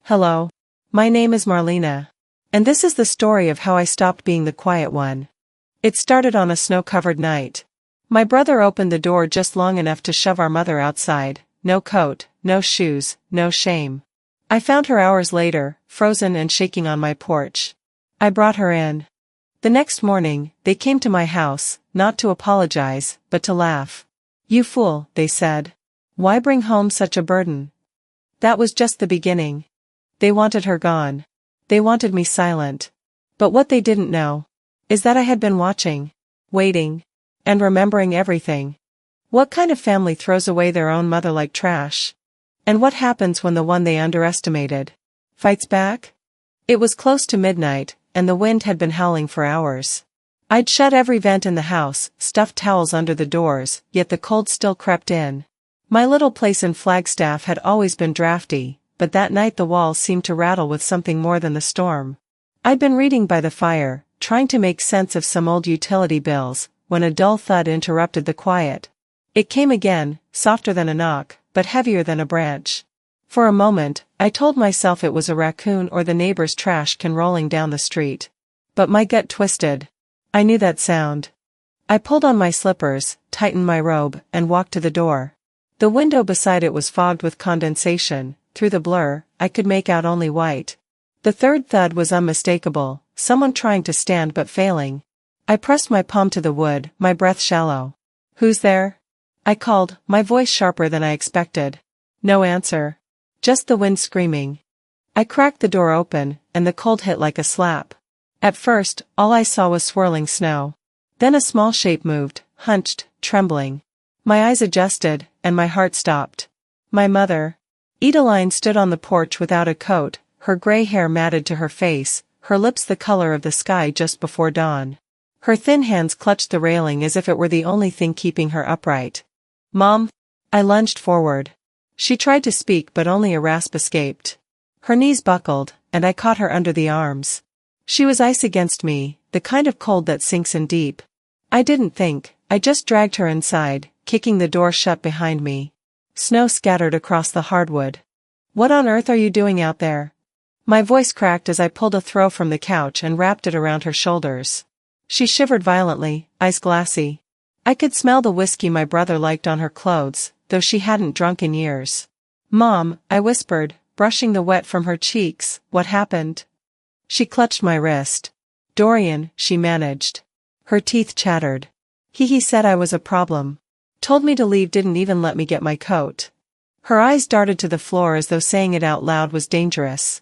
Hello. My name is Marlena. And this is the story of how I stopped being the quiet one. It started on a snow-covered night. My brother opened the door just long enough to shove our mother outside. No coat, no shoes, no shame. I found her hours later, frozen and shaking on my porch. I brought her in. The next morning, they came to my house, not to apologize, but to laugh. "You fool," they said. "Why bring home such a burden?" That was just the beginning. They wanted her gone. They wanted me silent. But what they didn't know is that I had been watching, waiting, and remembering everything. What kind of family throws away their own mother like trash? And what happens when the one they underestimated fights back? It was close to midnight, and the wind had been howling for hours. I'd shut every vent in the house, stuffed towels under the doors, yet the cold still crept in. My little place in Flagstaff had always been drafty, but that night the walls seemed to rattle with something more than the storm. I'd been reading by the fire, trying to make sense of some old utility bills, when a dull thud interrupted the quiet. It came again, softer than a knock, but heavier than a branch. For a moment, I told myself it was a raccoon or the neighbor's trash can rolling down the street. But my gut twisted. I knew that sound. I pulled on my slippers, tightened my robe, and walked to the door. The window beside it was fogged with condensation. Through the blur, I could make out only white. The third thud was unmistakable, someone trying to stand but failing. I pressed my palm to the wood, my breath shallow. "Who's there?" I called, my voice sharper than I expected. No answer. Just the wind screaming. I cracked the door open, and the cold hit like a slap. At first, all I saw was swirling snow. Then a small shape moved, hunched, trembling. My eyes adjusted, and my heart stopped. My mother. Edeline stood on the porch without a coat, her gray hair matted to her face, her lips the color of the sky just before dawn. Her thin hands clutched the railing as if it were the only thing keeping her upright. "Mom!" I lunged forward. She tried to speak but only a rasp escaped. Her knees buckled, and I caught her under the arms. She was ice against me, the kind of cold that sinks in deep. I didn't think, I just dragged her inside, kicking the door shut behind me. Snow scattered across the hardwood. "What on earth are you doing out there?" My voice cracked as I pulled a throw from the couch and wrapped it around her shoulders. She shivered violently, eyes glassy. I could smell the whiskey my brother liked on her clothes, though she hadn't drunk in years. "Mom," I whispered, brushing the wet from her cheeks, "what happened?" She clutched my wrist. "Dorian," she managed. Her teeth chattered. He said I was a problem. Told me to leave, didn't even let me get my coat. Her eyes darted to the floor as though saying it out loud was dangerous.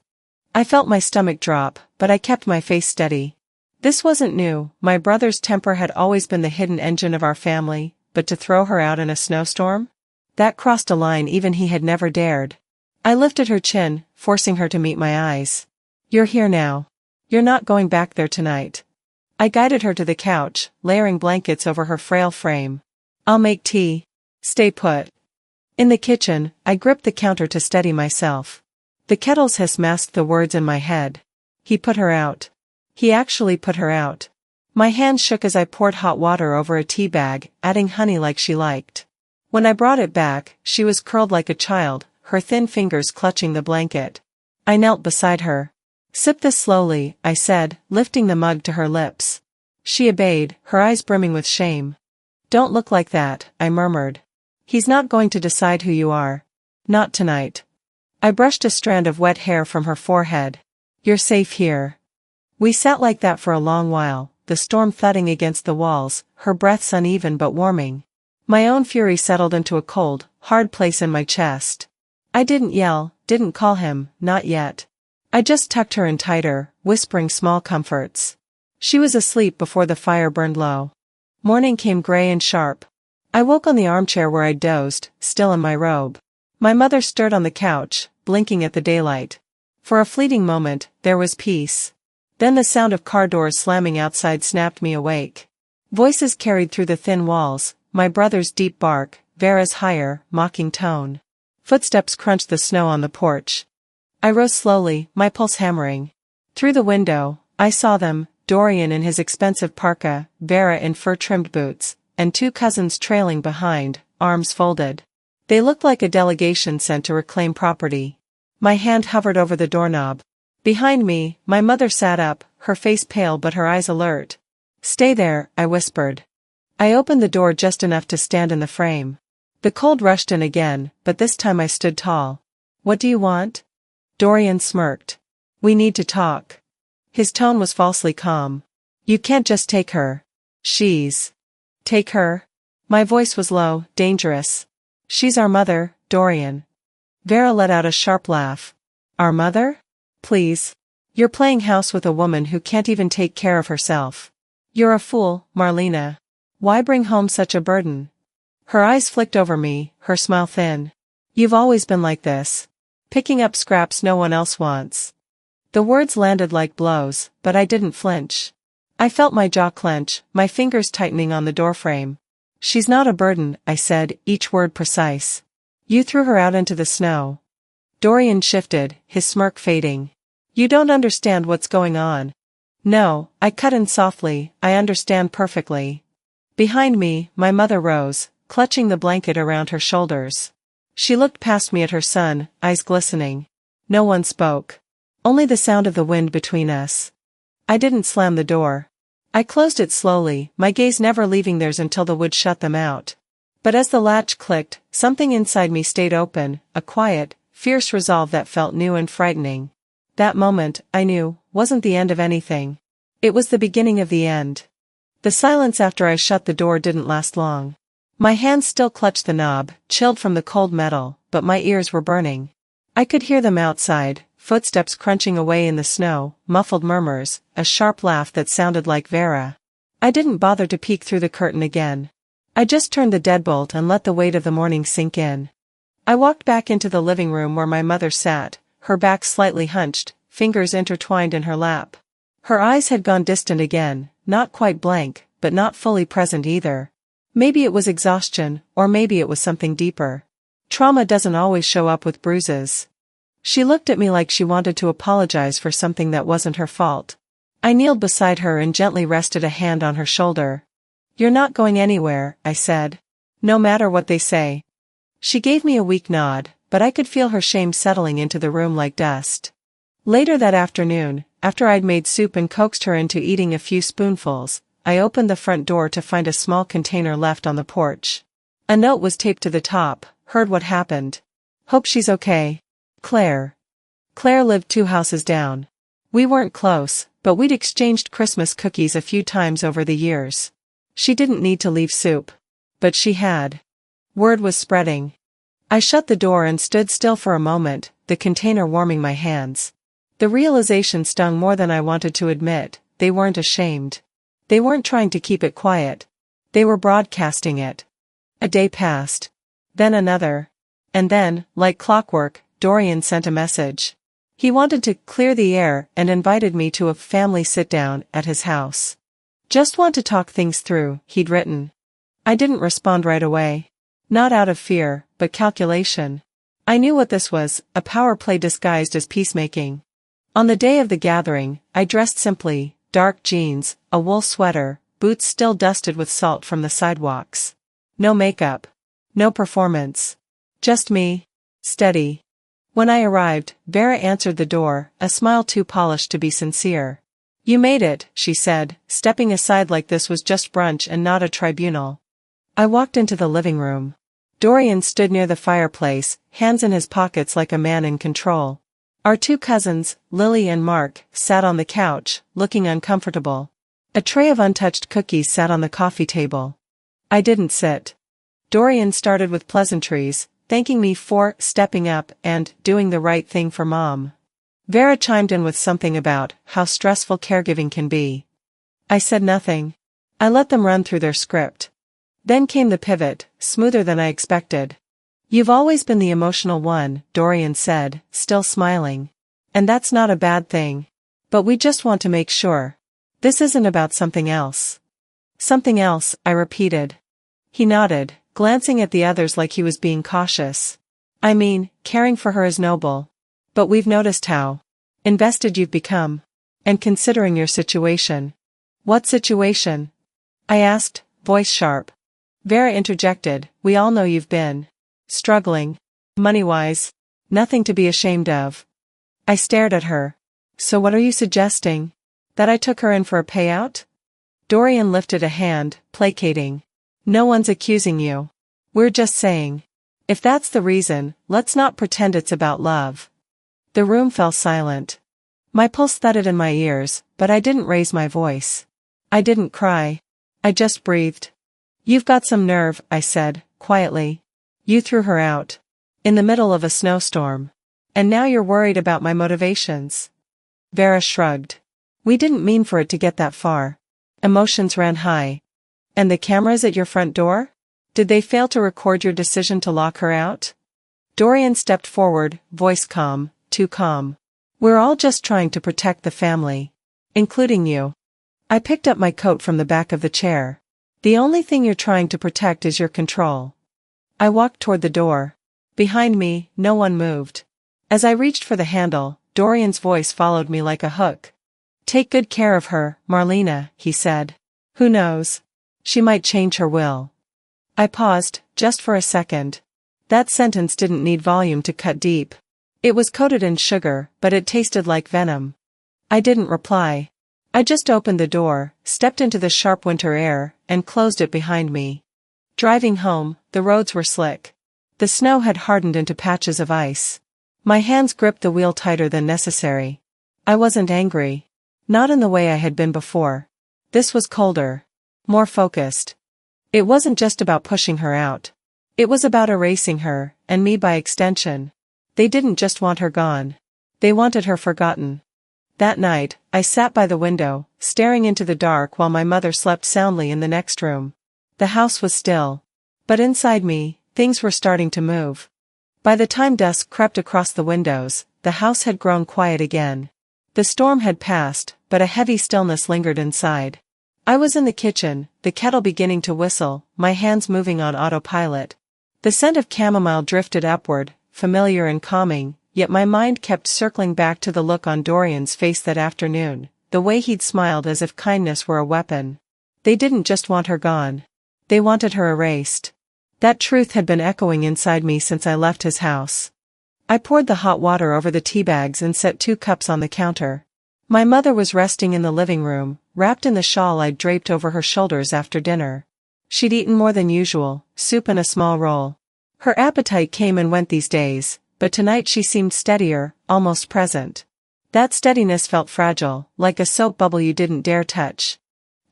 I felt my stomach drop, but I kept my face steady. This wasn't new, my brother's temper had always been the hidden engine of our family, but to throw her out in a snowstorm? That crossed a line even he had never dared. I lifted her chin, forcing her to meet my eyes. "You're here now. You're not going back there tonight." I guided her to the couch, layering blankets over her frail frame. "I'll make tea. Stay put." In the kitchen, I gripped the counter to steady myself. The kettle's hiss masked the words in my head. He put her out. He actually put her out. My hand shook as I poured hot water over a tea bag, adding honey like she liked. When I brought it back, she was curled like a child, her thin fingers clutching the blanket. I knelt beside her. "Sip this slowly," I said, lifting the mug to her lips. She obeyed, her eyes brimming with shame. "Don't look like that," I murmured. "He's not going to decide who you are. Not tonight." I brushed a strand of wet hair from her forehead. "You're safe here." We sat like that for a long while, the storm thudding against the walls, her breaths uneven but warming. My own fury settled into a cold, hard place in my chest. I didn't yell, didn't call him, not yet. I just tucked her in tighter, whispering small comforts. She was asleep before the fire burned low. Morning came gray and sharp. I woke on the armchair where I'd dozed, still in my robe. My mother stirred on the couch, blinking at the daylight. For a fleeting moment, there was peace. Then the sound of car doors slamming outside snapped me awake. Voices carried through the thin walls, my brother's deep bark, Vera's higher, mocking tone. Footsteps crunched the snow on the porch. I rose slowly, my pulse hammering. Through the window, I saw them, Dorian in his expensive parka, Vera in fur-trimmed boots, and two cousins trailing behind, arms folded. They looked like a delegation sent to reclaim property. My hand hovered over the doorknob. Behind me, my mother sat up, her face pale but her eyes alert. "Stay there," I whispered. I opened the door just enough to stand in the frame. The cold rushed in again, but this time I stood tall. "What do you want?" Dorian smirked. "We need to talk." His tone was falsely calm. "You can't just take her. She's..." "Take her?" My voice was low, dangerous. "She's our mother, Dorian." Vera let out a sharp laugh. "Our mother? Please. You're playing house with a woman who can't even take care of herself. You're a fool, Marlena. Why bring home such a burden?" Her eyes flicked over me, her smile thin. "You've always been like this. Picking up scraps no one else wants." The words landed like blows, but I didn't flinch. I felt my jaw clench, my fingers tightening on the doorframe. "She's not a burden," I said, each word precise. "You threw her out into the snow." Dorian shifted, his smirk fading. "You don't understand what's going on." "No," I cut in softly, "I understand perfectly." Behind me, my mother rose, clutching the blanket around her shoulders. She looked past me at her son, eyes glistening. No one spoke. Only the sound of the wind between us. I didn't slam the door. I closed it slowly, my gaze never leaving theirs until the wood shut them out. But as the latch clicked, something inside me stayed open, a quiet, fierce resolve that felt new and frightening. That moment, I knew, wasn't the end of anything. It was the beginning of the end. The silence after I shut the door didn't last long. My hands still clutched the knob, chilled from the cold metal, but my ears were burning. I could hear them outside, footsteps crunching away in the snow, muffled murmurs, a sharp laugh that sounded like Vera. I didn't bother to peek through the curtain again. I just turned the deadbolt and let the weight of the morning sink in. I walked back into the living room where my mother sat, her back slightly hunched, fingers intertwined in her lap. Her eyes had gone distant again, not quite blank, but not fully present either. Maybe it was exhaustion, or maybe it was something deeper. Trauma doesn't always show up with bruises. She looked at me like she wanted to apologize for something that wasn't her fault. I kneeled beside her and gently rested a hand on her shoulder. "You're not going anywhere," I said. "No matter what they say." She gave me a weak nod, but I could feel her shame settling into the room like dust. Later that afternoon, after I'd made soup and coaxed her into eating a few spoonfuls, I opened the front door to find a small container left on the porch. A note was taped to the top, "Heard what happened. Hope she's okay. Claire." Claire lived 2 houses down. We weren't close, but we'd exchanged Christmas cookies a few times over the years. She didn't need to leave soup. But she had. Word was spreading. I shut the door and stood still for a moment, the container warming my hands. The realization stung more than I wanted to admit. They weren't ashamed. They weren't trying to keep it quiet. They were broadcasting it. A day passed. Then another. And then, like clockwork, Dorian sent a message. He wanted to clear the air and invited me to a family sit-down at his house. "Just want to talk things through," he'd written. I didn't respond right away. Not out of fear, but calculation. I knew what this was, a power play disguised as peacemaking. On the day of the gathering, I dressed simply, dark jeans, a wool sweater, boots still dusted with salt from the sidewalks. No makeup. No performance. Just me. Steady. When I arrived, Vera answered the door, a smile too polished to be sincere. "You made it," she said, stepping aside like this was just brunch and not a tribunal. I walked into the living room. Dorian stood near the fireplace, hands in his pockets like a man in control. Our 2 cousins, Lily and Mark, sat on the couch, looking uncomfortable. A tray of untouched cookies sat on the coffee table. I didn't sit. Dorian started with pleasantries, thanking me for stepping up and doing the right thing for Mom. Vera chimed in with something about how stressful caregiving can be. I said nothing. I let them run through their script. Then came the pivot, smoother than I expected. "You've always been the emotional one," Dorian said, still smiling. "And that's not a bad thing. But we just want to make sure. This isn't about something else." "Something else," I repeated. He nodded, glancing at the others like he was being cautious. "I mean, caring for her is noble. But we've noticed how invested you've become. And considering your situation." "What situation?" I asked, voice sharp. Vera interjected, "We all know you've been struggling. Money-wise." Nothing to be ashamed of. I stared at her. So what are you suggesting? That I took her in for a payout? Dorian lifted a hand, placating. No one's accusing you. We're just saying. If that's the reason, let's not pretend it's about love. The room fell silent. My pulse thudded in my ears, but I didn't raise my voice. I didn't cry. I just breathed. You've got some nerve, I said, quietly. You threw her out. In the middle of a snowstorm. And now you're worried about my motivations. Vera shrugged. We didn't mean for it to get that far. Emotions ran high. And the cameras at your front door? Did they fail to record your decision to lock her out? Dorian stepped forward, voice calm, too calm. We're all just trying to protect the family. Including you. I picked up my coat from the back of the chair. The only thing you're trying to protect is your control. I walked toward the door. Behind me, no one moved. As I reached for the handle, Dorian's voice followed me like a hook. Take good care of her, Marlena, he said. Who knows? She might change her will. I paused, just for a second. That sentence didn't need volume to cut deep. It was coated in sugar, but it tasted like venom. I didn't reply. I just opened the door, stepped into the sharp winter air, and closed it behind me. Driving home, the roads were slick. The snow had hardened into patches of ice. My hands gripped the wheel tighter than necessary. I wasn't angry. Not in the way I had been before. This was colder. More focused. It wasn't just about pushing her out. It was about erasing her, and me by extension. They didn't just want her gone. They wanted her forgotten. That night, I sat by the window, staring into the dark while my mother slept soundly in the next room. The house was still. But inside me, things were starting to move. By the time dusk crept across the windows, the house had grown quiet again. The storm had passed, but a heavy stillness lingered inside. I was in the kitchen, the kettle beginning to whistle, my hands moving on autopilot. The scent of chamomile drifted upward, familiar and calming, yet my mind kept circling back to the look on Dorian's face that afternoon, the way he'd smiled as if kindness were a weapon. They didn't just want her gone. They wanted her erased. That truth had been echoing inside me since I left his house. I poured the hot water over the tea bags and set 2 cups on the counter. My mother was resting in the living room, wrapped in the shawl I'd draped over her shoulders after dinner. She'd eaten more than usual, soup and a small roll. Her appetite came and went these days, but tonight she seemed steadier, almost present. That steadiness felt fragile, like a soap bubble you didn't dare touch.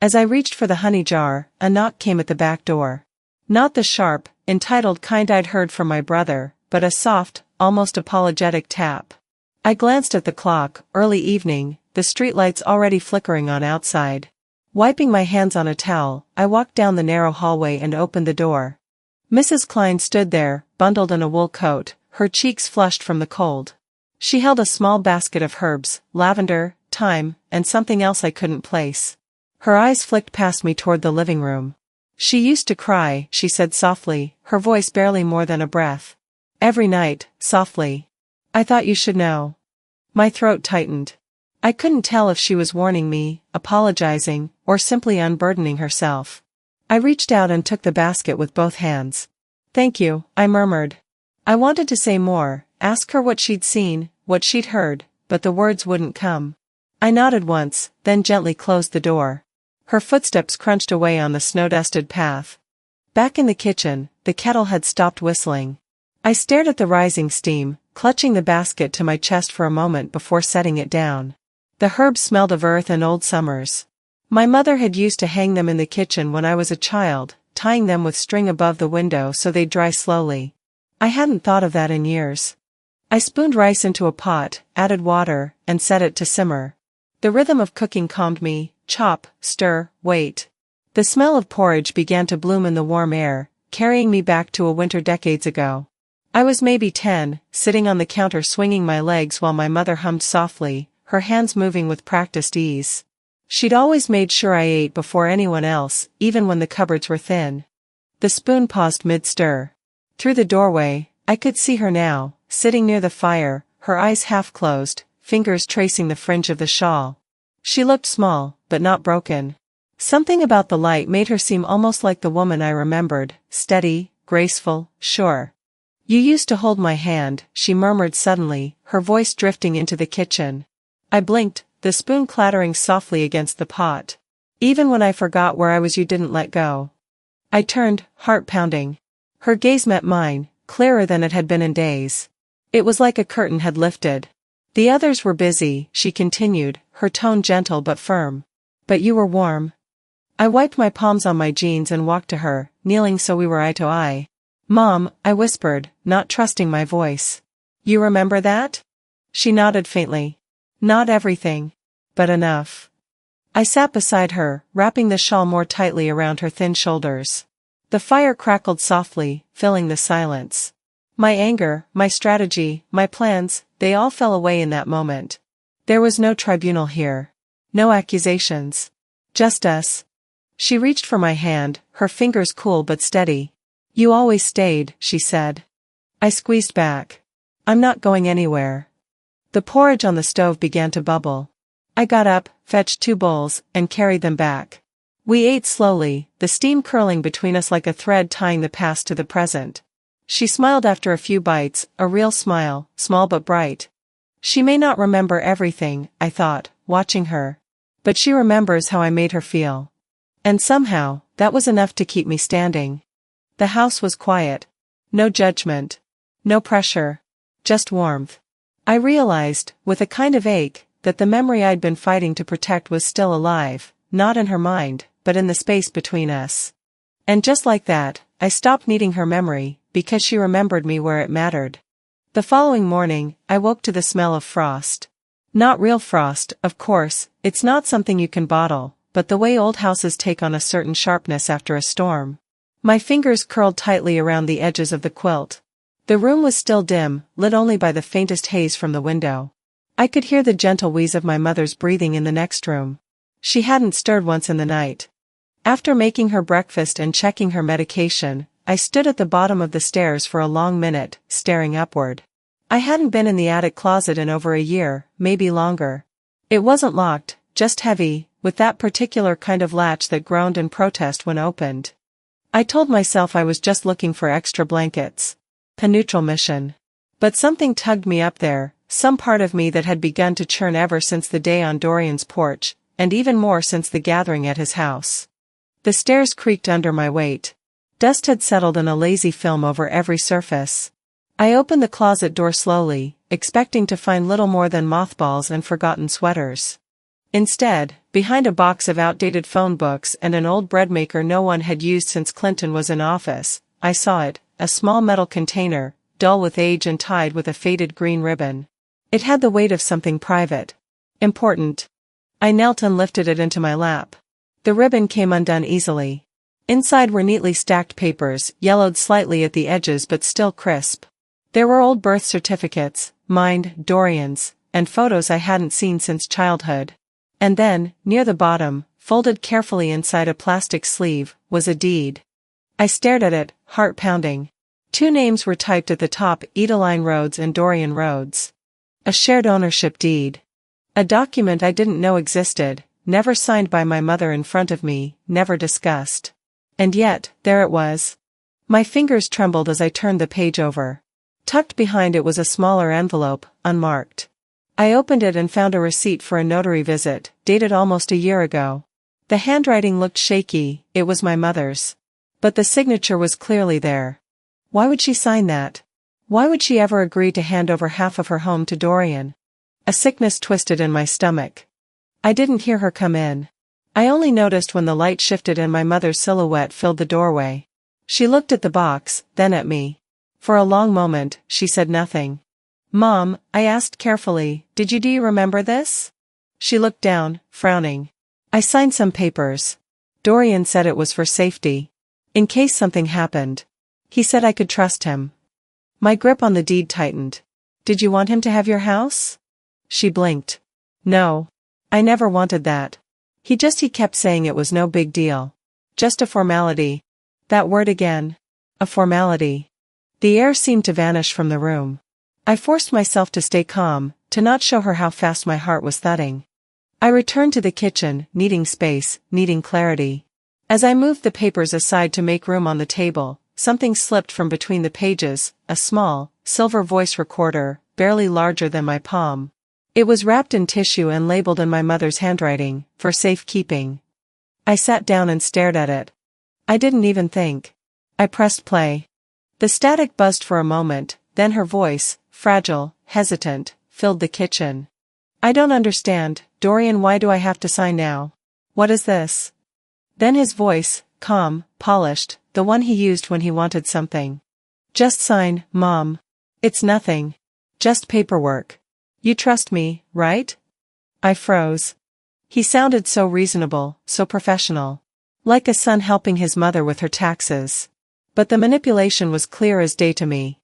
As I reached for the honey jar, a knock came at the back door. Not the sharp, entitled kind I'd heard from my brother, but a soft, almost apologetic tap. I glanced at the clock, early evening, the streetlights already flickering on outside. Wiping my hands on a towel, I walked down the narrow hallway and opened the door. Mrs. Klein stood there, bundled in a wool coat, her cheeks flushed from the cold. She held a small basket of herbs, lavender, thyme, and something else I couldn't place. Her eyes flicked past me toward the living room. She used to cry, she said softly, her voice barely more than a breath. Every night, softly. I thought you should know. My throat tightened. I couldn't tell if she was warning me, apologizing, or simply unburdening herself. I reached out and took the basket with both hands. Thank you, I murmured. I wanted to say more, ask her what she'd seen, what she'd heard, but the words wouldn't come. I nodded once, then gently closed the door. Her footsteps crunched away on the snow-dusted path. Back in the kitchen, the kettle had stopped whistling. I stared at the rising steam, clutching the basket to my chest for a moment before setting it down. The herbs smelled of earth and old summers. My mother had used to hang them in the kitchen when I was a child, tying them with string above the window so they'd dry slowly. I hadn't thought of that in years. I spooned rice into a pot, added water, and set it to simmer. The rhythm of cooking calmed me. Chop, stir, wait. The smell of porridge began to bloom in the warm air, carrying me back to a winter decades ago. I was maybe 10, sitting on the counter swinging my legs while my mother hummed softly, her hands moving with practiced ease. She'd always made sure I ate before anyone else, even when the cupboards were thin. The spoon paused mid-stir. Through the doorway, I could see her now, sitting near the fire, her eyes half closed, fingers tracing the fringe of the shawl. She looked small, but not broken. Something about the light made her seem almost like the woman I remembered, steady, graceful, sure. You used to hold my hand, she murmured suddenly, her voice drifting into the kitchen. I blinked, the spoon clattering softly against the pot. Even when I forgot where I was, you didn't let go. I turned, heart pounding. Her gaze met mine, clearer than it had been in days. It was like a curtain had lifted. The others were busy, she continued, her tone gentle but firm. But you were warm. I wiped my palms on my jeans and walked to her, kneeling so we were eye to eye. Mom, I whispered, not trusting my voice. You remember that? She nodded faintly. Not everything. But enough. I sat beside her, wrapping the shawl more tightly around her thin shoulders. The fire crackled softly, filling the silence. My anger, my strategy, my plans, they all fell away in that moment. There was no tribunal here. No accusations. Just us. She reached for my hand, her fingers cool but steady. You always stayed, she said. I squeezed back. I'm not going anywhere. The porridge on the stove began to bubble. I got up, fetched 2 bowls, and carried them back. We ate slowly, the steam curling between us like a thread tying the past to the present. She smiled after a few bites, a real smile, small but bright. She may not remember everything, I thought, watching her. But she remembers how I made her feel. And somehow, that was enough to keep me standing. The house was quiet. No judgment. No pressure. Just warmth. I realized, with a kind of ache, that the memory I'd been fighting to protect was still alive, not in her mind, but in the space between us. And just like that, I stopped needing her memory, because she remembered me where it mattered. The following morning, I woke to the smell of frost. Not real frost, of course, it's not something you can bottle, but the way old houses take on a certain sharpness after a storm. My fingers curled tightly around the edges of the quilt. The room was still dim, lit only by the faintest haze from the window. I could hear the gentle wheeze of my mother's breathing in the next room. She hadn't stirred once in the night. After making her breakfast and checking her medication, I stood at the bottom of the stairs for a long minute, staring upward. I hadn't been in the attic closet in over a year, maybe longer. It wasn't locked, just heavy, with that particular kind of latch that groaned in protest when opened. I told myself I was just looking for extra blankets. A neutral mission. But something tugged me up there, some part of me that had begun to churn ever since the day on Dorian's porch, and even more since the gathering at his house. The stairs creaked under my weight. Dust had settled in a lazy film over every surface. I opened the closet door slowly, expecting to find little more than mothballs and forgotten sweaters. Instead, behind a box of outdated phone books and an old bread maker no one had used since Clinton was in office, I saw it, a small metal container, dull with age and tied with a faded green ribbon. It had the weight of something private. Important. I knelt and lifted it into my lap. The ribbon came undone easily. Inside were neatly stacked papers, yellowed slightly at the edges but still crisp. There were old birth certificates, mine, Dorian's, and photos I hadn't seen since childhood. And then, near the bottom, folded carefully inside a plastic sleeve, was a deed. I stared at it, heart pounding. 2 names were typed at the top, Edeline Rhodes and Dorian Rhodes. A shared ownership deed. A document I didn't know existed, never signed by my mother in front of me, never discussed. And yet, there it was. My fingers trembled as I turned the page over. Tucked behind it was a smaller envelope, unmarked. I opened it and found a receipt for a notary visit, dated almost a year ago. The handwriting looked shaky, it was my mother's. But the signature was clearly there. Why would she sign that? Why would she ever agree to hand over half of her home to Dorian? A sickness twisted in my stomach. I didn't hear her come in. I only noticed when the light shifted and my mother's silhouette filled the doorway. She looked at the box, then at me. For a long moment, she said nothing. Mom, I asked carefully, do you remember this? She looked down, frowning. I signed some papers. Dorian said it was for safety. In case something happened. He said I could trust him. My grip on the deed tightened. Did you want him to have your house? She blinked. No. I never wanted that. He kept saying it was no big deal. Just a formality. That word again. A formality. The air seemed to vanish from the room. I forced myself to stay calm, to not show her how fast my heart was thudding. I returned to the kitchen, needing space, needing clarity. As I moved the papers aside to make room on the table, something slipped from between the pages, a small, silver voice recorder, barely larger than my palm. It was wrapped in tissue and labeled in my mother's handwriting, for safekeeping. I sat down and stared at it. I didn't even think. I pressed play. The static buzzed for a moment, then her voice, fragile, hesitant, filled the kitchen. I don't understand, Dorian, why do I have to sign now? What is this? Then his voice, calm, polished, the one he used when he wanted something. Just sign, Mom. It's nothing. Just paperwork. You trust me, right? I froze. He sounded so reasonable, so professional. Like a son helping his mother with her taxes. But the manipulation was clear as day to me.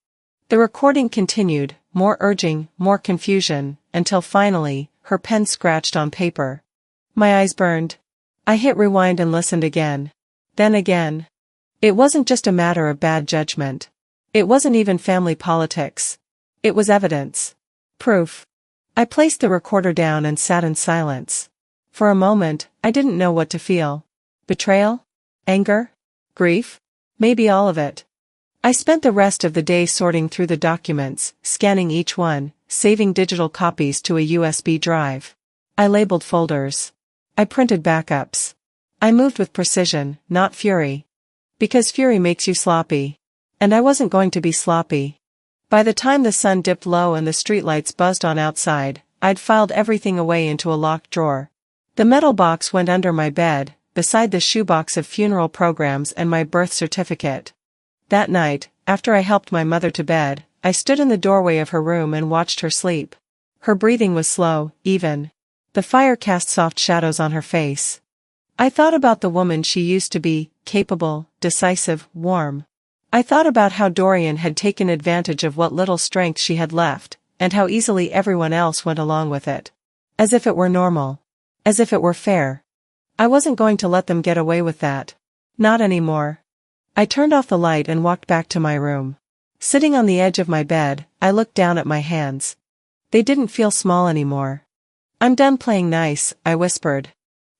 The recording continued, more urging, more confusion, until finally, her pen scratched on paper. My eyes burned. I hit rewind and listened again. Then again. It wasn't just a matter of bad judgment. It wasn't even family politics. It was evidence. Proof. I placed the recorder down and sat in silence. For a moment, I didn't know what to feel. Betrayal? Anger? Grief? Maybe all of it. I spent the rest of the day sorting through the documents, scanning each one, saving digital copies to a USB drive. I labeled folders. I printed backups. I moved with precision, not fury. Because fury makes you sloppy. And I wasn't going to be sloppy. By the time the sun dipped low and the streetlights buzzed on outside, I'd filed everything away into a locked drawer. The metal box went under my bed, beside the shoebox of funeral programs and my birth certificate. That night, after I helped my mother to bed, I stood in the doorway of her room and watched her sleep. Her breathing was slow, even. The fire cast soft shadows on her face. I thought about the woman she used to be, capable, decisive, warm. I thought about how Dorian had taken advantage of what little strength she had left, and how easily everyone else went along with it. As if it were normal. As if it were fair. I wasn't going to let them get away with that. Not anymore. I turned off the light and walked back to my room. Sitting on the edge of my bed, I looked down at my hands. They didn't feel small anymore. I'm done playing nice, I whispered.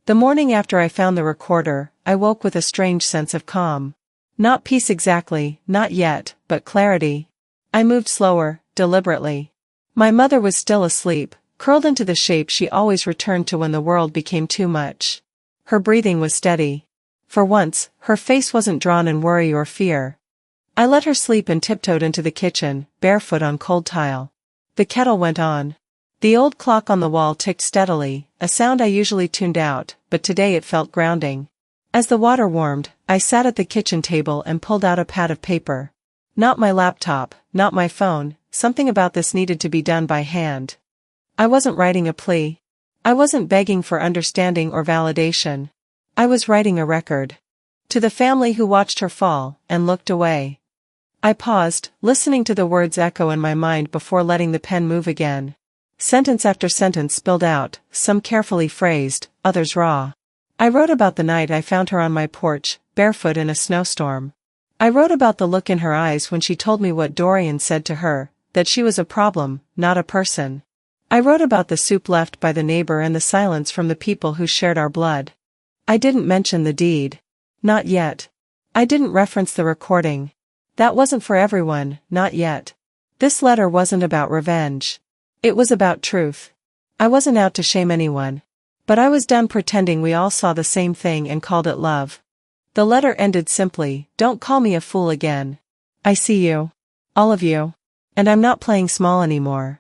The morning after I found the recorder, I woke with a strange sense of calm. Not peace exactly, not yet, but clarity. I moved slower, deliberately. My mother was still asleep, curled into the shape she always returned to when the world became too much. Her breathing was steady. For once, her face wasn't drawn in worry or fear. I let her sleep and tiptoed into the kitchen, barefoot on cold tile. The kettle went on. The old clock on the wall ticked steadily, a sound I usually tuned out, but today it felt grounding. As the water warmed, I sat at the kitchen table and pulled out a pad of paper. Not my laptop, not my phone, something about this needed to be done by hand. I wasn't writing a plea. I wasn't begging for understanding or validation. I was writing a record. To the family who watched her fall, and looked away. I paused, listening to the words echo in my mind before letting the pen move again. Sentence after sentence spilled out, some carefully phrased, others raw. I wrote about the night I found her on my porch, barefoot in a snowstorm. I wrote about the look in her eyes when she told me what Dorian said to her, that she was a problem, not a person. I wrote about the soup left by the neighbor and the silence from the people who shared our blood. I didn't mention the deed. Not yet. I didn't reference the recording. That wasn't for everyone, not yet. This letter wasn't about revenge. It was about truth. I wasn't out to shame anyone. But I was done pretending we all saw the same thing and called it love. The letter ended simply, "Don't call me a fool again. I see you. All of you. And I'm not playing small anymore."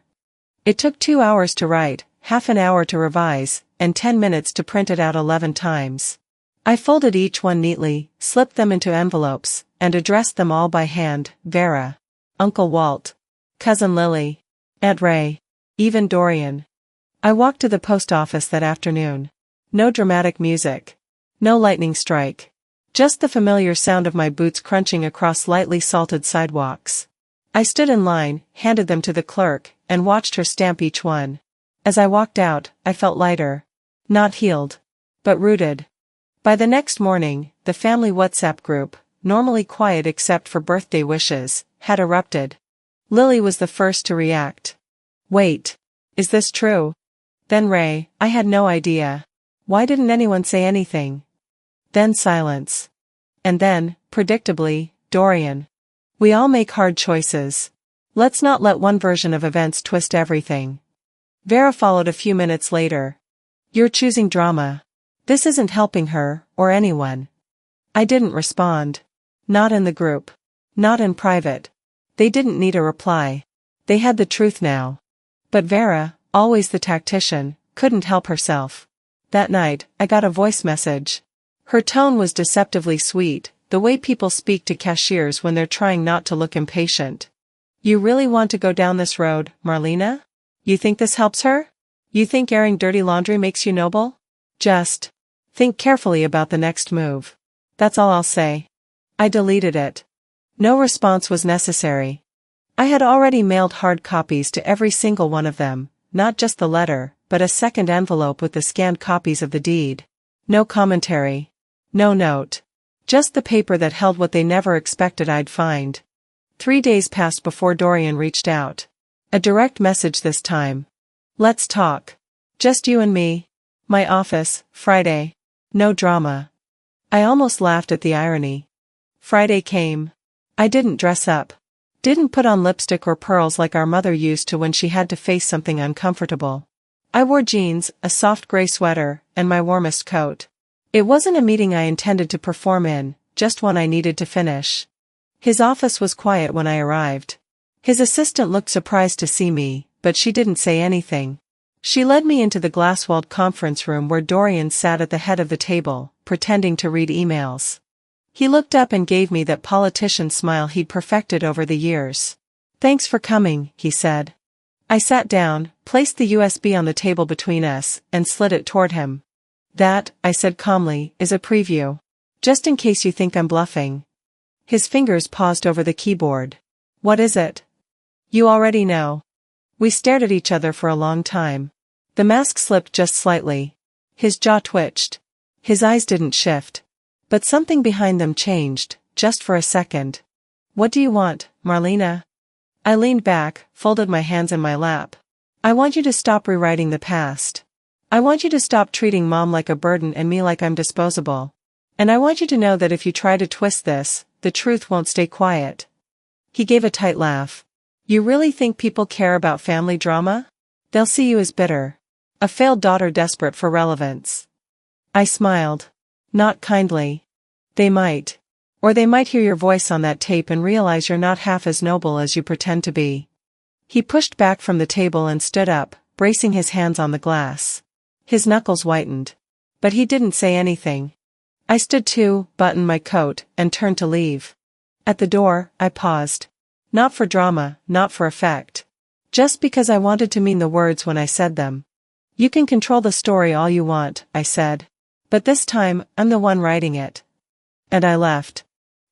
It took 2 hours to write, half an hour to revise, and 10 minutes to print it out 11 times. I folded each one neatly, slipped them into envelopes, and addressed them all by hand: Vera, Uncle Walt, Cousin Lily, Aunt Ray, even Dorian. I walked to the post office that afternoon. No dramatic music. No lightning strike. Just the familiar sound of my boots crunching across lightly salted sidewalks. I stood in line, handed them to the clerk, and watched her stamp each one. As I walked out, I felt lighter. Not healed. But rooted. By the next morning, the family WhatsApp group, normally quiet except for birthday wishes, had erupted. Lily was the first to react. "Wait. Is this true?" Then Ray, "I had no idea. Why didn't anyone say anything?" Then silence. And then, predictably, Dorian. We all make hard choices. Let's not let one version of events twist everything. Vera followed a few minutes later. You're choosing drama. This isn't helping her, or anyone. I didn't respond. Not in the group. Not in private. They didn't need a reply. They had the truth now. But Vera, always the tactician, couldn't help herself. That night, I got a voice message. Her tone was deceptively sweet, the way people speak to cashiers when they're trying not to look impatient. You really want to go down this road, Marlena? You think this helps her? You think airing dirty laundry makes you noble? Just think carefully about the next move. That's all I'll say. I deleted it. No response was necessary. I had already mailed hard copies to every single one of them, not just the letter, but a second envelope with the scanned copies of the deed. No commentary. No note. Just the paper that held what they never expected I'd find. 3 days passed before Dorian reached out. A direct message this time. Let's talk. Just you and me. My office, Friday. No drama. I almost laughed at the irony. Friday came. I didn't dress up. Didn't put on lipstick or pearls like our mother used to when she had to face something uncomfortable. I wore jeans, a soft gray sweater, and my warmest coat. It wasn't a meeting I intended to perform in, just one I needed to finish. His office was quiet when I arrived. His assistant looked surprised to see me, but she didn't say anything. She led me into the glass-walled conference room where Dorian sat at the head of the table, pretending to read emails. He looked up and gave me that politician smile he'd perfected over the years. Thanks for coming, he said. I sat down, placed the USB on the table between us, and slid it toward him. That, I said calmly, is a preview. Just in case you think I'm bluffing. His fingers paused over the keyboard. What is it? You already know. We stared at each other for a long time. The mask slipped just slightly. His jaw twitched. His eyes didn't shift. But something behind them changed, just for a second. What do you want, Marlena? I leaned back, folded my hands in my lap. I want you to stop rewriting the past. I want you to stop treating Mom like a burden and me like I'm disposable. And I want you to know that if you try to twist this, the truth won't stay quiet. He gave a tight laugh. You really think people care about family drama? They'll see you as bitter. A failed daughter desperate for relevance. I smiled. Not kindly. They might. Or they might hear your voice on that tape and realize you're not half as noble as you pretend to be. He pushed back from the table and stood up, bracing his hands on the glass. His knuckles whitened. But he didn't say anything. I stood too, buttoned my coat, and turned to leave. At the door, I paused. Not for drama, not for effect. Just because I wanted to mean the words when I said them. You can control the story all you want, I said. But this time, I'm the one writing it. And I left.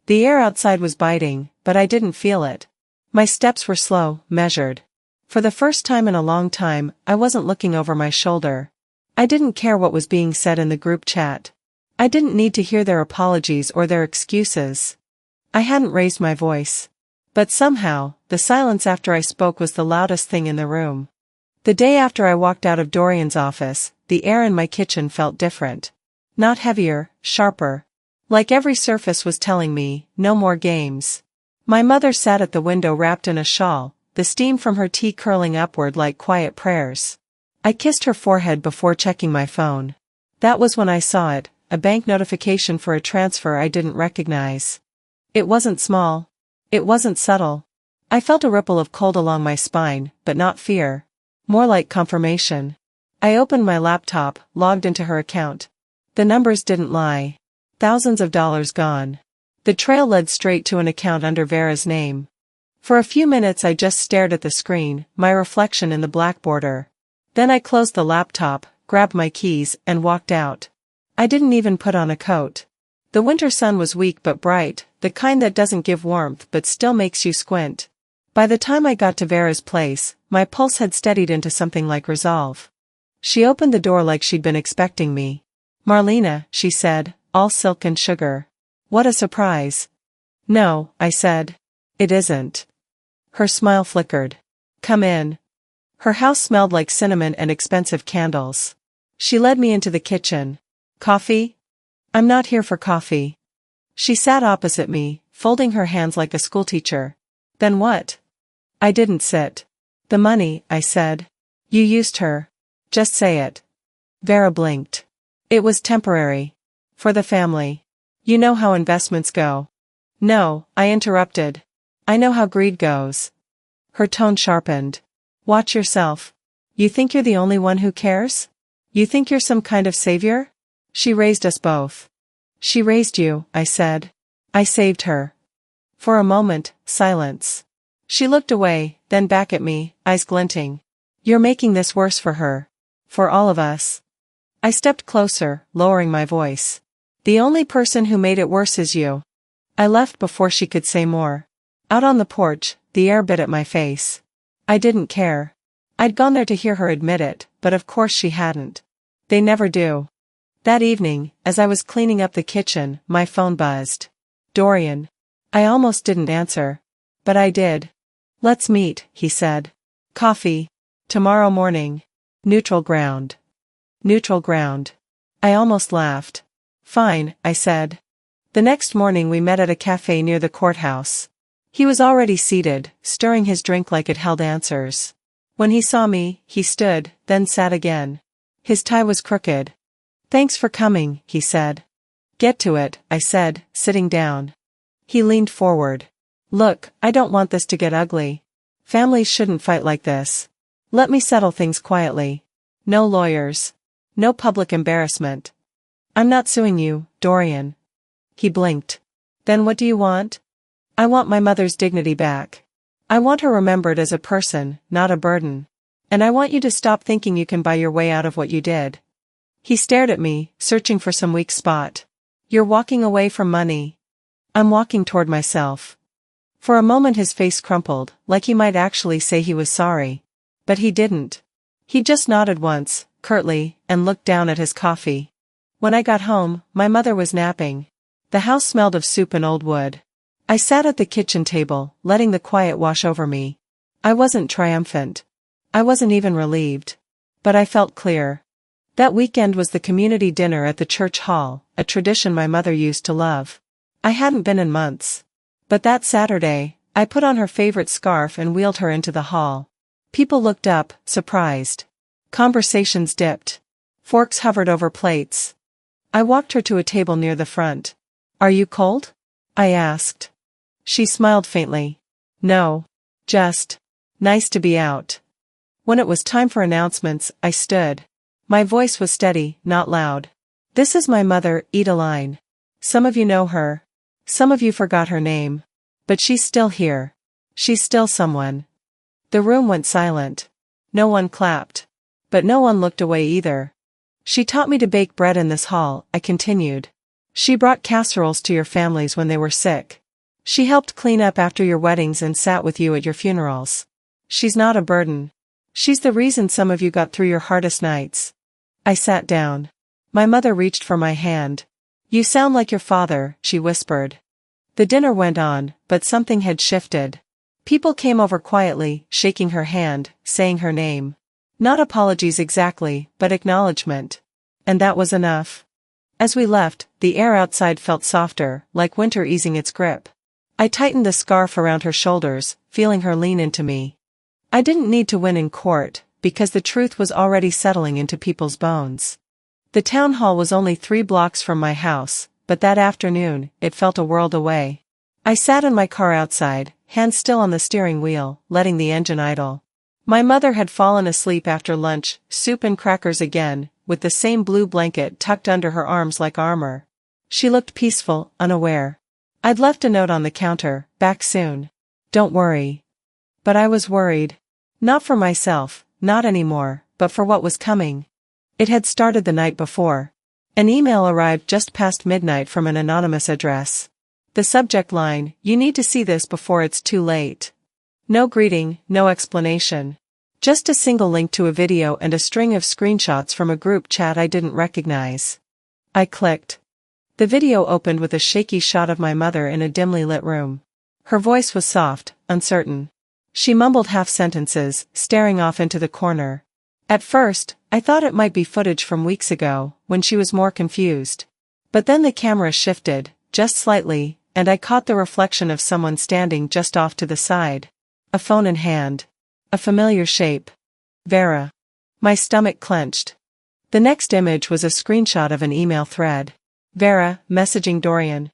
The air outside was biting, but I didn't feel it. My steps were slow, measured. For the first time in a long time, I wasn't looking over my shoulder. I didn't care what was being said in the group chat. I didn't need to hear their apologies or their excuses. I hadn't raised my voice. But somehow, the silence after I spoke was the loudest thing in the room. The day after I walked out of Dorian's office, the air in my kitchen felt different. Not heavier, sharper. Like every surface was telling me, no more games. My mother sat at the window wrapped in a shawl, the steam from her tea curling upward like quiet prayers. I kissed her forehead before checking my phone. That was when I saw it, a bank notification for a transfer I didn't recognize. It wasn't small. It wasn't subtle. I felt a ripple of cold along my spine, but not fear. More like confirmation. I opened my laptop, logged into her account. The numbers didn't lie. Thousands of dollars gone. The trail led straight to an account under Vera's name. For a few minutes I just stared at the screen, my reflection in the black border. Then I closed the laptop, grabbed my keys, and walked out. I didn't even put on a coat. The winter sun was weak but bright, the kind that doesn't give warmth but still makes you squint. By the time I got to Vera's place, my pulse had steadied into something like resolve. She opened the door like she'd been expecting me. Marlena, she said, all silk and sugar. What a surprise. No, I said. It isn't. Her smile flickered. Come in. Her house smelled like cinnamon and expensive candles. She led me into the kitchen. Coffee? I'm not here for coffee. She sat opposite me, folding her hands like a schoolteacher. Then what? I didn't sit. The money, I said. You used her. Just say it. Vera blinked. It was temporary. For the family. You know how investments go. No, I interrupted. I know how greed goes. Her tone sharpened. Watch yourself. You think you're the only one who cares? You think you're some kind of savior? She raised us both. She raised you, I said. I saved her. For a moment, silence. She looked away, then back at me, eyes glinting. You're making this worse for her. For all of us. I stepped closer, lowering my voice. The only person who made it worse is you. I left before she could say more. Out on the porch, the air bit at my face. I didn't care. I'd gone there to hear her admit it, but of course she hadn't. They never do. That evening, as I was cleaning up the kitchen, my phone buzzed. Dorian. I almost didn't answer. But I did. Let's meet, he said. Coffee. Tomorrow morning. Neutral ground. Neutral ground. I almost laughed. Fine, I said. The next morning we met at a cafe near the courthouse. He was already seated, stirring his drink like it held answers. When he saw me, he stood, then sat again. His tie was crooked. Thanks for coming, he said. Get to it, I said, sitting down. He leaned forward. Look, I don't want this to get ugly. Families shouldn't fight like this. Let me settle things quietly. No lawyers. No public embarrassment. I'm not suing you, Dorian. He blinked. Then what do you want? I want my mother's dignity back. I want her remembered as a person, not a burden. And I want you to stop thinking you can buy your way out of what you did. He stared at me, searching for some weak spot. You're walking away from money. I'm walking toward myself. For a moment his face crumpled, like he might actually say he was sorry. But he didn't. He just nodded once, curtly, and looked down at his coffee. When I got home, my mother was napping. The house smelled of soup and old wood. I sat at the kitchen table, letting the quiet wash over me. I wasn't triumphant. I wasn't even relieved. But I felt clear. That weekend was the community dinner at the church hall, a tradition my mother used to love. I hadn't been in months. But that Saturday, I put on her favorite scarf and wheeled her into the hall. People looked up, surprised. Conversations dipped. Forks hovered over plates. I walked her to a table near the front. Are you cold? I asked. She smiled faintly. No. Just. Nice to be out. When it was time for announcements, I stood. My voice was steady, not loud. This is my mother, Edeline. Some of you know her. Some of you forgot her name. But she's still here. She's still someone. The room went silent. No one clapped. But no one looked away either. She taught me to bake bread in this hall, I continued. She brought casseroles to your families when they were sick. She helped clean up after your weddings and sat with you at your funerals. She's not a burden. She's the reason some of you got through your hardest nights. I sat down. My mother reached for my hand. You sound like your father, she whispered. The dinner went on, but something had shifted. People came over quietly, shaking her hand, saying her name. Not apologies exactly, but acknowledgement. And that was enough. As we left, the air outside felt softer, like winter easing its grip. I tightened the scarf around her shoulders, feeling her lean into me. I didn't need to win in court, because the truth was already settling into people's bones. The town hall was only 3 blocks from my house, but that afternoon, it felt a world away. I sat in my car outside, hands still on the steering wheel, letting the engine idle. My mother had fallen asleep after lunch, soup and crackers again, with the same blue blanket tucked under her arms like armor. She looked peaceful, unaware. I'd left a note on the counter, back soon. Don't worry. But I was worried. Not for myself, not anymore, but for what was coming. It had started the night before. An email arrived just past midnight from an anonymous address. The subject line, you need to see this before it's too late. No greeting, no explanation. Just a single link to a video and a string of screenshots from a group chat I didn't recognize. I clicked. The video opened with a shaky shot of my mother in a dimly lit room. Her voice was soft, uncertain. She mumbled half sentences, staring off into the corner. At first, I thought it might be footage from weeks ago, when she was more confused. But then the camera shifted, just slightly, and I caught the reflection of someone standing just off to the side. A phone in hand. A familiar shape. Vera. My stomach clenched. The next image was a screenshot of an email thread. Vera, messaging Dorian.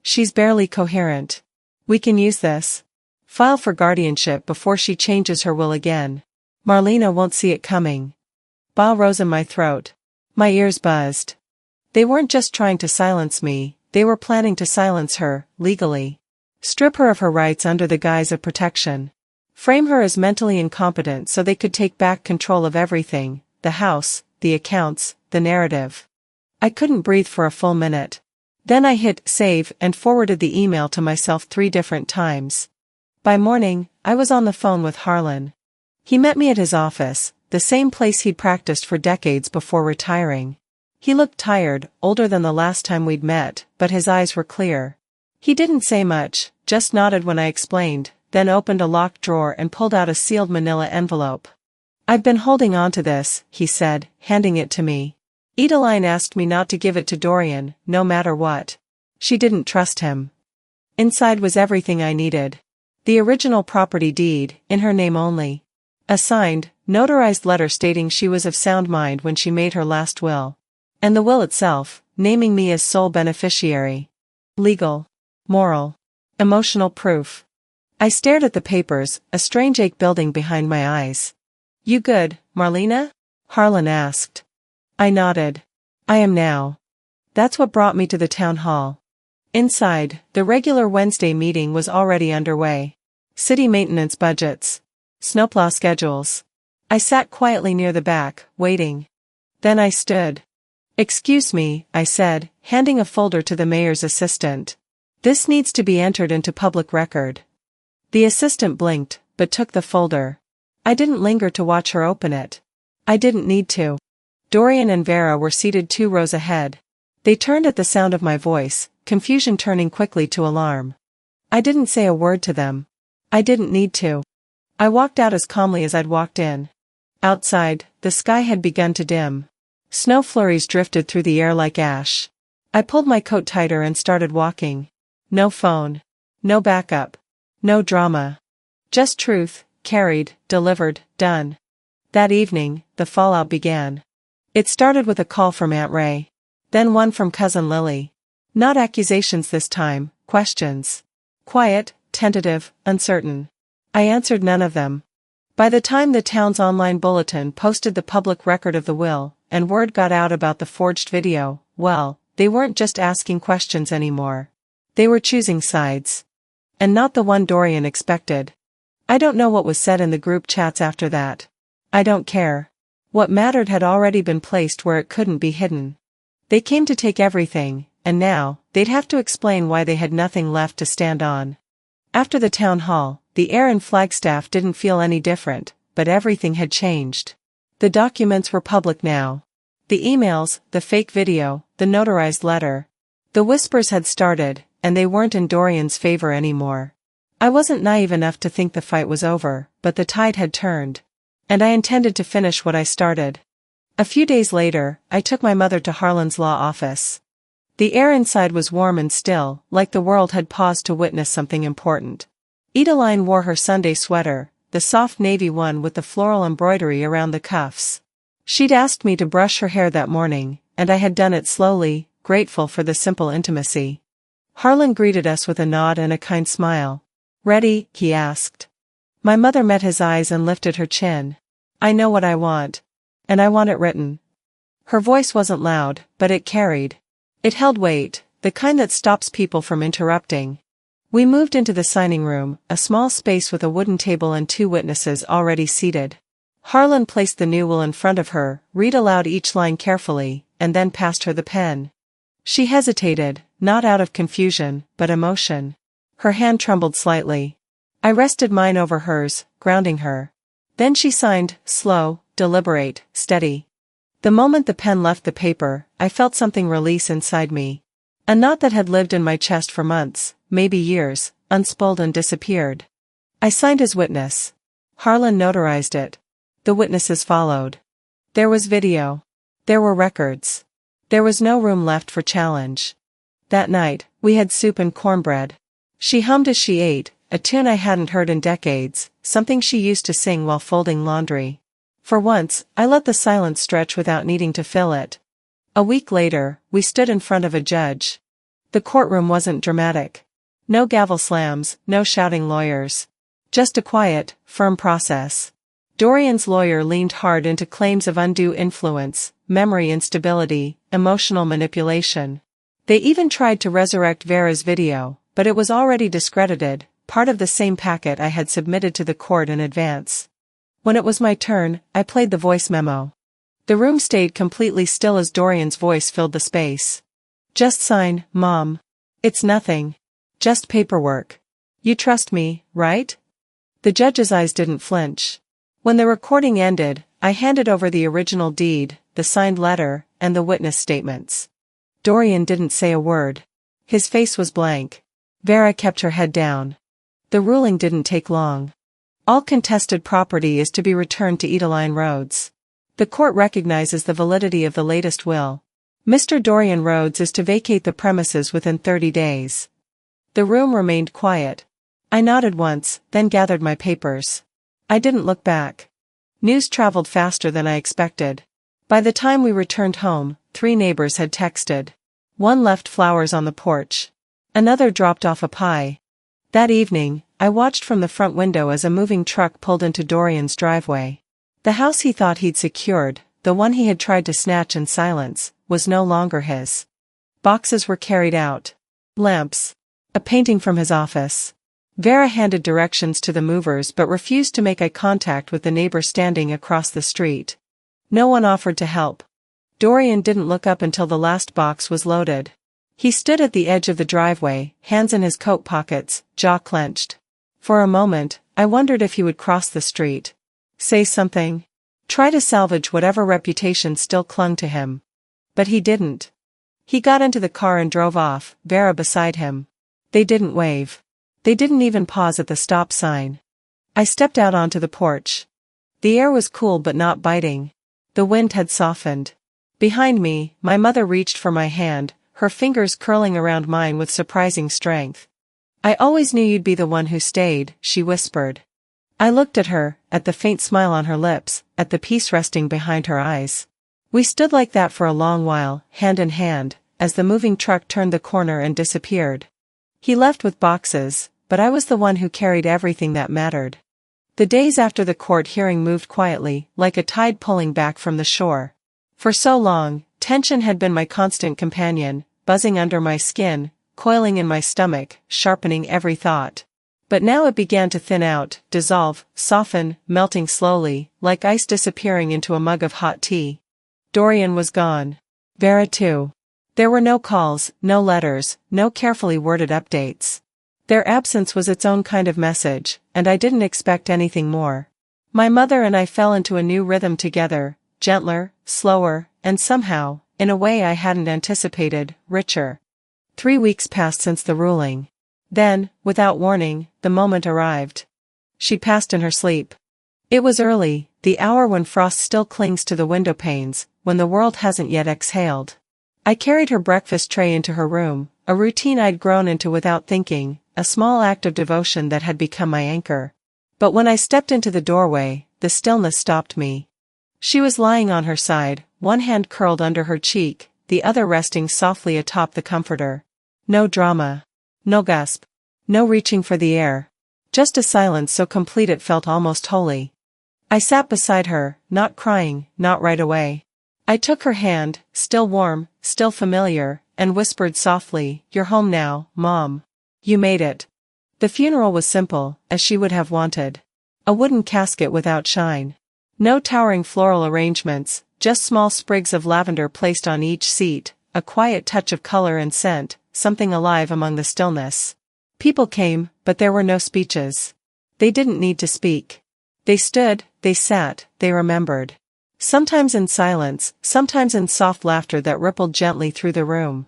She's barely coherent. We can use this. File for guardianship before she changes her will again. Marlena won't see it coming. Ba rose in my throat. My ears buzzed. They weren't just trying to silence me, they were planning to silence her, legally. Strip her of her rights under the guise of protection. Frame her as mentally incompetent so they could take back control of everything, the house, the accounts, the narrative. I couldn't breathe for a full minute. Then I hit save and forwarded the email to myself 3 different times. By morning, I was on the phone with Harlan. He met me at his office, the same place he'd practiced for decades before retiring. He looked tired, older than the last time we'd met, but his eyes were clear. He didn't say much, just nodded when I explained, then opened a locked drawer and pulled out a sealed manila envelope. I've been holding on to this, he said, handing it to me. Edeline asked me not to give it to Dorian, no matter what. She didn't trust him. Inside was everything I needed. The original property deed, in her name only. A signed, notarized letter stating she was of sound mind when she made her last will. And the will itself, naming me as sole beneficiary. Legal. Moral. Emotional proof. I stared at the papers, a strange ache building behind my eyes. You good, Marlena? Harlan asked. I nodded. I am now. That's what brought me to the town hall. Inside, the regular Wednesday meeting was already underway. City maintenance budgets. Snowplow schedules. I sat quietly near the back, waiting. Then I stood. Excuse me, I said, handing a folder to the mayor's assistant. This needs to be entered into public record. The assistant blinked, but took the folder. I didn't linger to watch her open it. I didn't need to. Dorian and Vera were seated 2 rows ahead. They turned at the sound of my voice, confusion turning quickly to alarm. I didn't say a word to them. I didn't need to. I walked out as calmly as I'd walked in. Outside, the sky had begun to dim. Snow flurries drifted through the air like ash. I pulled my coat tighter and started walking. No phone. No backup. No drama. Just truth, carried, delivered, done. That evening, the fallout began. It started with a call from Aunt Ray. Then one from Cousin Lily. Not accusations this time, questions. Quiet, tentative, uncertain. I answered none of them. By the time the town's online bulletin posted the public record of the will, and word got out about the forged video, well, they weren't just asking questions anymore. They were choosing sides. And not the one Dorian expected. I don't know what was said in the group chats after that. I don't care. What mattered had already been placed where it couldn't be hidden. They came to take everything, and now, they'd have to explain why they had nothing left to stand on. After the town hall, the air in Flagstaff didn't feel any different, but everything had changed. The documents were public now. The emails, the fake video, the notarized letter. The whispers had started, and they weren't in Dorian's favor anymore. I wasn't naive enough to think the fight was over, but the tide had turned. And I intended to finish what I started. A few days later, I took my mother to Harlan's law office. The air inside was warm and still, like the world had paused to witness something important. Edeline wore her Sunday sweater, the soft navy one with the floral embroidery around the cuffs. She'd asked me to brush her hair that morning, and I had done it slowly, grateful for the simple intimacy. Harlan greeted us with a nod and a kind smile. Ready? He asked. My mother met his eyes and lifted her chin. I know what I want. And I want it written. Her voice wasn't loud, but it carried. It held weight, the kind that stops people from interrupting. We moved into the signing room, a small space with a wooden table and 2 witnesses already seated. Harlan placed the new will in front of her, read aloud each line carefully, and then passed her the pen. She hesitated, not out of confusion, but emotion. Her hand trembled slightly. I rested mine over hers, grounding her. Then she signed, slow, deliberate, steady. The moment the pen left the paper, I felt something release inside me. A knot that had lived in my chest for months, maybe years, unspooled and disappeared. I signed as witness. Harlan notarized it. The witnesses followed. There was video. There were records. There was no room left for challenge. That night, we had soup and cornbread. She hummed as she ate, a tune I hadn't heard in decades, something she used to sing while folding laundry. For once, I let the silence stretch without needing to fill it. A week later, we stood in front of a judge. The courtroom wasn't dramatic. No gavel slams, no shouting lawyers. Just a quiet, firm process. Dorian's lawyer leaned hard into claims of undue influence, memory instability, emotional manipulation. They even tried to resurrect Vera's video, but it was already discredited, part of the same packet I had submitted to the court in advance. When it was my turn, I played the voice memo. The room stayed completely still as Dorian's voice filled the space. Just sign, Mom. It's nothing. Just paperwork. You trust me, right? The judge's eyes didn't flinch. When the recording ended, I handed over the original deed, the signed letter, and the witness statements. Dorian didn't say a word. His face was blank. Vera kept her head down. The ruling didn't take long. All contested property is to be returned to Edaline Rhodes. The court recognizes the validity of the latest will. Mr. Dorian Rhodes is to vacate the premises within 30 days. The room remained quiet. I nodded once, then gathered my papers. I didn't look back. News traveled faster than I expected. By the time we returned home, 3 neighbors had texted. One left flowers on the porch. Another dropped off a pie. That evening, I watched from the front window as a moving truck pulled into Dorian's driveway. The house he thought he'd secured, the one he had tried to snatch in silence, was no longer his. Boxes were carried out. Lamps. A painting from his office. Vera handed directions to the movers but refused to make eye contact with the neighbor standing across the street. No one offered to help. Dorian didn't look up until the last box was loaded. He stood at the edge of the driveway, hands in his coat pockets, jaw clenched. For a moment, I wondered if he would cross the street. Say something. Try to salvage whatever reputation still clung to him. But he didn't. He got into the car and drove off, Vera beside him. They didn't wave. They didn't even pause at the stop sign. I stepped out onto the porch. The air was cool but not biting. The wind had softened. Behind me, my mother reached for my hand, her fingers curling around mine with surprising strength. I always knew you'd be the one who stayed, she whispered. I looked at her, at the faint smile on her lips, at the peace resting behind her eyes. We stood like that for a long while, hand in hand, as the moving truck turned the corner and disappeared. He left with boxes, but I was the one who carried everything that mattered. The days after the court hearing moved quietly, like a tide pulling back from the shore. For so long, tension had been my constant companion, buzzing under my skin, coiling in my stomach, sharpening every thought. But now it began to thin out, dissolve, soften, melting slowly, like ice disappearing into a mug of hot tea. Dorian was gone. Vera too. There were no calls, no letters, no carefully worded updates. Their absence was its own kind of message, and I didn't expect anything more. My mother and I fell into a new rhythm together, gentler, slower, and somehow, in a way I hadn't anticipated, richer. 3 weeks passed since the ruling. Then, without warning, the moment arrived. She passed in her sleep. It was early, the hour when frost still clings to the window panes, when the world hasn't yet exhaled. I carried her breakfast tray into her room, a routine I'd grown into without thinking, a small act of devotion that had become my anchor. But when I stepped into the doorway, the stillness stopped me. She was lying on her side, one hand curled under her cheek, the other resting softly atop the comforter. No drama. No gasp. No reaching for the air. Just a silence so complete it felt almost holy. I sat beside her, not crying, not right away. I took her hand, still warm, still familiar, and whispered softly, "You're home now, Mom. You made it." The funeral was simple, as she would have wanted. A wooden casket without shine. No towering floral arrangements, just small sprigs of lavender placed on each seat, a quiet touch of color and scent, something alive among the stillness. People came, but there were no speeches. They didn't need to speak. They stood, they sat, they remembered. Sometimes in silence, sometimes in soft laughter that rippled gently through the room.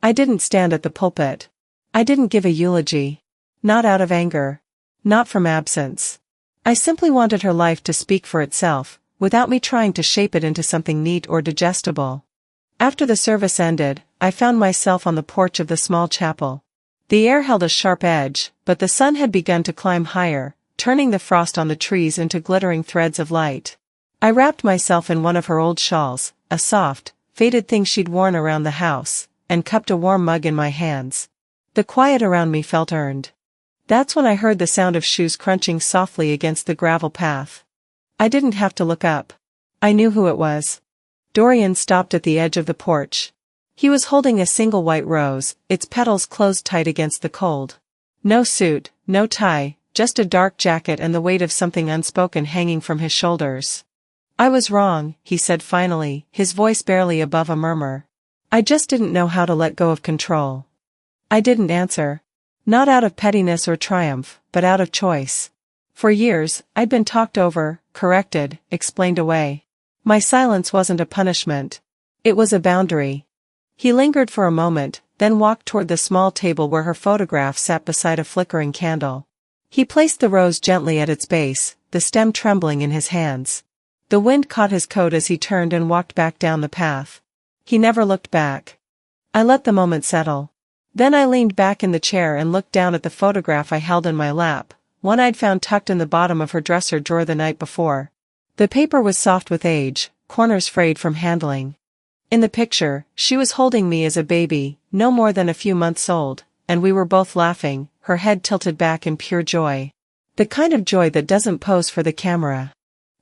I didn't stand at the pulpit. I didn't give a eulogy. Not out of anger. Not from absence. I simply wanted her life to speak for itself, without me trying to shape it into something neat or digestible. After the service ended, I found myself on the porch of the small chapel. The air held a sharp edge, but the sun had begun to climb higher, turning the frost on the trees into glittering threads of light. I wrapped myself in one of her old shawls, a soft, faded thing she'd worn around the house, and cupped a warm mug in my hands. The quiet around me felt earned. That's when I heard the sound of shoes crunching softly against the gravel path. I didn't have to look up. I knew who it was. Dorian stopped at the edge of the porch. He was holding a single white rose, its petals closed tight against the cold. No suit, no tie, just a dark jacket and the weight of something unspoken hanging from his shoulders. "I was wrong," he said finally, his voice barely above a murmur. "I just didn't know how to let go of control." I didn't answer. Not out of pettiness or triumph, but out of choice. For years, I'd been talked over, corrected, explained away. My silence wasn't a punishment. It was a boundary. He lingered for a moment, then walked toward the small table where her photograph sat beside a flickering candle. He placed the rose gently at its base, the stem trembling in his hands. The wind caught his coat as he turned and walked back down the path. He never looked back. I let the moment settle. Then I leaned back in the chair and looked down at the photograph I held in my lap, one I'd found tucked in the bottom of her dresser drawer the night before. The paper was soft with age, corners frayed from handling. In the picture, she was holding me as a baby, no more than a few months old, and we were both laughing, her head tilted back in pure joy. The kind of joy that doesn't pose for the camera.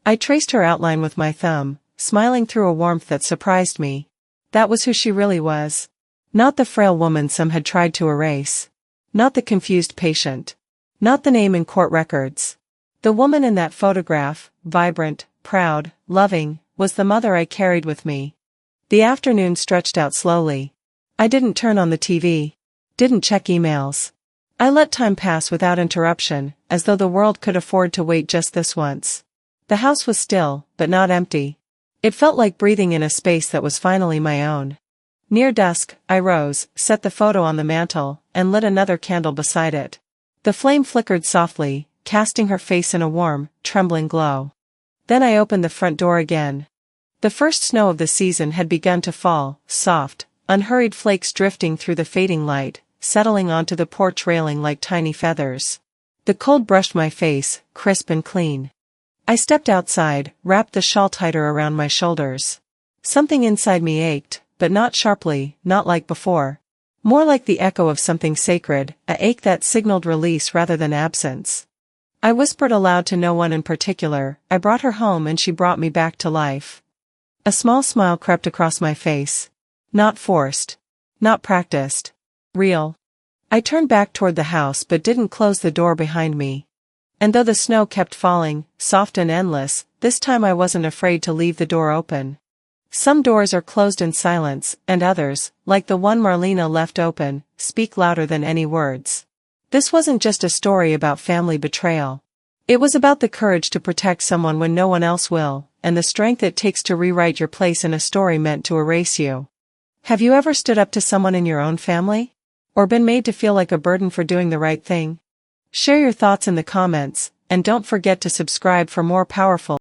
I traced her outline with my thumb, smiling through a warmth that surprised me. That was who she really was. Not the frail woman some had tried to erase. Not the confused patient. Not the name in court records. The woman in that photograph, vibrant, proud, loving, was the mother I carried with me. The afternoon stretched out slowly. I didn't turn on the TV. Didn't check emails. I let time pass without interruption, as though the world could afford to wait just this once. The house was still, but not empty. It felt like breathing in a space that was finally my own. Near dusk, I rose, set the photo on the mantel, and lit another candle beside it. The flame flickered softly, casting her face in a warm, trembling glow. Then I opened the front door again. The first snow of the season had begun to fall, soft, unhurried flakes drifting through the fading light, settling onto the porch railing like tiny feathers. The cold brushed my face, crisp and clean. I stepped outside, wrapped the shawl tighter around my shoulders. Something inside me ached, but not sharply, not like before. More like the echo of something sacred, a ache that signaled release rather than absence. I whispered aloud to no one in particular, I brought her home and she brought me back to life. A small smile crept across my face. Not forced. Not practiced. Real. I turned back toward the house but didn't close the door behind me. And though the snow kept falling, soft and endless, this time I wasn't afraid to leave the door open. Some doors are closed in silence, and others, like the one Marlena left open, speak louder than any words. This wasn't just a story about family betrayal. It was about the courage to protect someone when no one else will, and the strength it takes to rewrite your place in a story meant to erase you. Have you ever stood up to someone in your own family? Or been made to feel like a burden for doing the right thing? Share your thoughts in the comments, and don't forget to subscribe for more powerful